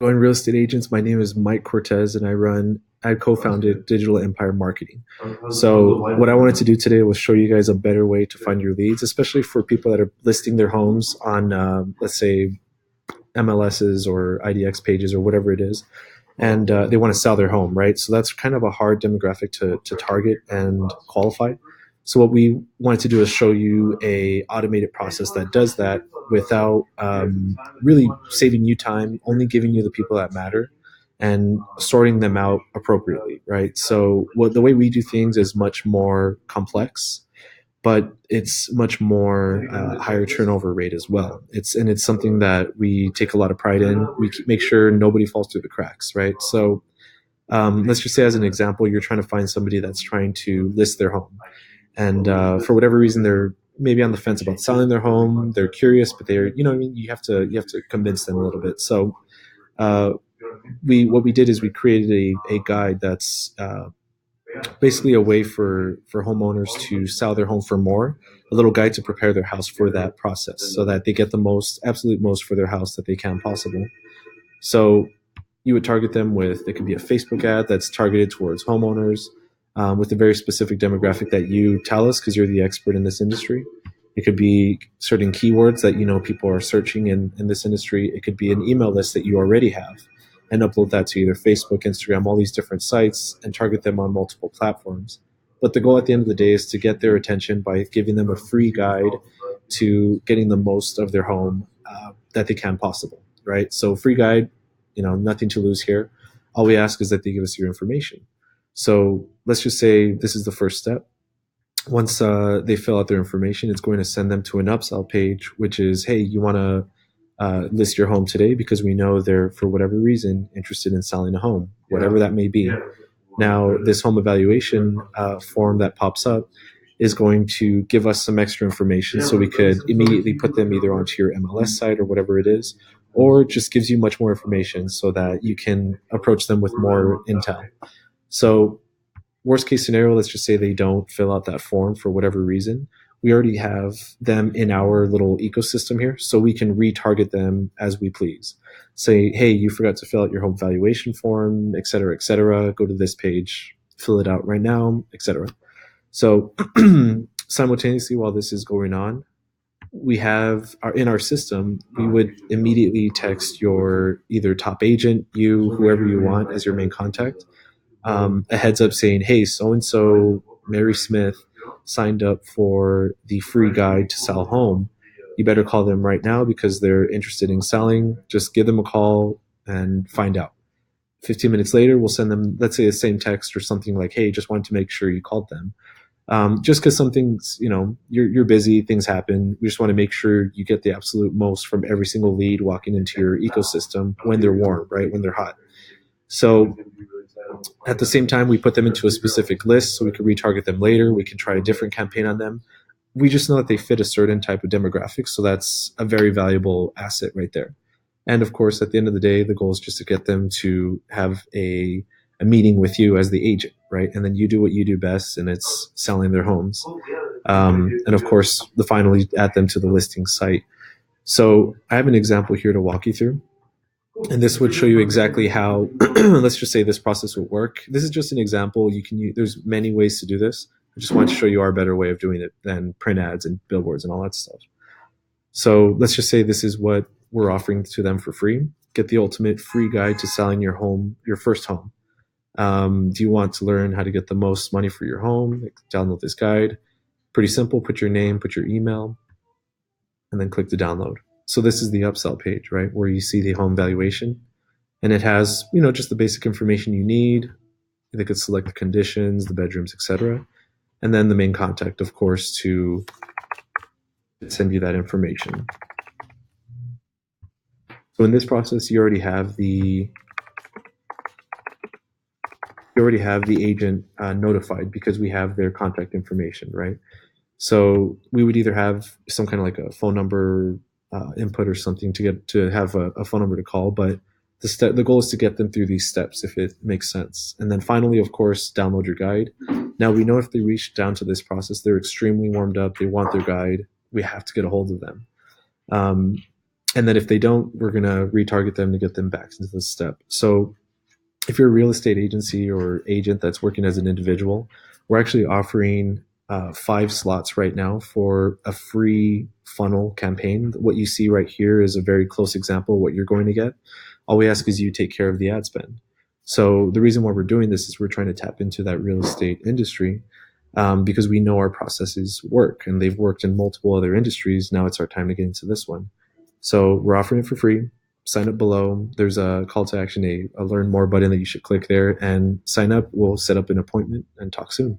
Going real estate agents. My name is Mike Cortez, and I co-founded Digital Empire Marketing. So what I wanted to do today was show you guys a better way to find your leads, especially for people that are listing their homes on, let's say, MLSs or IDX pages or whatever it is, and they want to sell their home, right? So that's kind of a hard demographic to target and qualify. So what we wanted to do is show you a automated process that does that without really saving you time, only giving you the people that matter and sorting them out appropriately, right? So the way we do things is much more complex, but it's much more higher turnover rate as well. It's something that we take a lot of pride in. We make sure nobody falls through the cracks, right? So let's just say, as an example, you're trying to find somebody that's trying to list their home, and for whatever reason, they're maybe on the fence about selling their home. They're curious, but they're, you know what I mean. You have to convince them a little bit. So uh, we what we did is we created a guide that's basically a way for homeowners to sell their home for more, a little guide to prepare their house for that process so that they get the most absolute most for their house that they can possible. So you would target them with, it could be a Facebook ad that's targeted towards homeowners, with a very specific demographic that you tell us because you're the expert in this industry. It could be certain keywords that you know people are searching in this industry. It could be an email list that you already have and upload that to either Facebook, Instagram, all these different sites and target them on multiple platforms. But the goal at the end of the day is to get their attention by giving them a free guide to getting the most of their home that they can possible, right? So free guide, nothing to lose here. All we ask is that they give us your information. So let's just say this is the first step. Once they fill out their information, it's going to send them to an upsell page, which is, hey, you want to list your home today because we know they're, for whatever reason, interested in selling a home, whatever that may be. Now, this home evaluation form that pops up is going to give us some extra information so we could immediately put them either onto your MLS site or whatever it is, or just gives you much more information so that you can approach them with more intel. So worst case scenario, let's just say they don't fill out that form for whatever reason. We already have them in our little ecosystem here, so we can retarget them as we please. Say, hey, you forgot to fill out your home valuation form, et cetera, et cetera. Go to this page, fill it out right now, et cetera. So simultaneously, while this is going on, we have in our system, we would immediately text your either top agent, you, whoever you want as your main contact, a heads up saying, hey, so and so, Mary Smith, signed up for the free guide to sell home. You better call them right now because they're interested in selling. Just give them a call and find out. 15 minutes later, we'll send them, let's say, the same text or something like, hey, just wanted to make sure you called them. Just because some things, you're busy, things happen. We just want to make sure you get the absolute most from every single lead walking into your ecosystem when they're warm, right? When they're hot. So at the same time, we put them into a specific list so we can retarget them later. We can try a different campaign on them. We just know that they fit a certain type of demographic. So that's a very valuable asset right there. And of course, at the end of the day, the goal is just to get them to have a meeting with you as the agent, right? And then you do what you do best, and it's selling their homes. And of course, finally add them to the listing site. So I have an example here to walk you through. And this would show you exactly how, let's just say, this process would work. This is just an example. You can use, there's many ways to do this. I just want to show you our better way of doing it than print ads and billboards and all that stuff. So let's just say this is what we're offering to them for free. Get the ultimate free guide to selling your home, your first home. Do you want to learn how to get the most money for your home? Download this guide. Pretty simple. Put your name, put your email, and then click to download. So this is the upsell page, right, where you see the home valuation. And it has, just the basic information you need. They could select the conditions, the bedrooms, etc. And then the main contact, of course, to send you that information. So in this process, you already have the agent notified because we have their contact information, right? So we would either have some kind of like a phone number input or something to have a phone number to call, but the goal is to get them through these steps if it makes sense. And then finally, of course, download your guide. Now we know if they reach down to this process, they're extremely warmed up. They want their guide. We have to get a hold of them. And then if they don't, we're going to retarget them to get them back into this step. So if you're a real estate agency or agent that's working as an individual, we're actually offering 5 slots right now for a free funnel campaign. What you see right here is a very close example of what you're going to get. All we ask is you take care of the ad spend. So the reason why we're doing this is we're trying to tap into that real estate industry, because we know our processes work and they've worked in multiple other industries. Now it's our time to get into this one. So we're offering it for free. Sign up below. There's a call to action, a learn more button that you should click there and sign up. We'll set up an appointment and talk soon.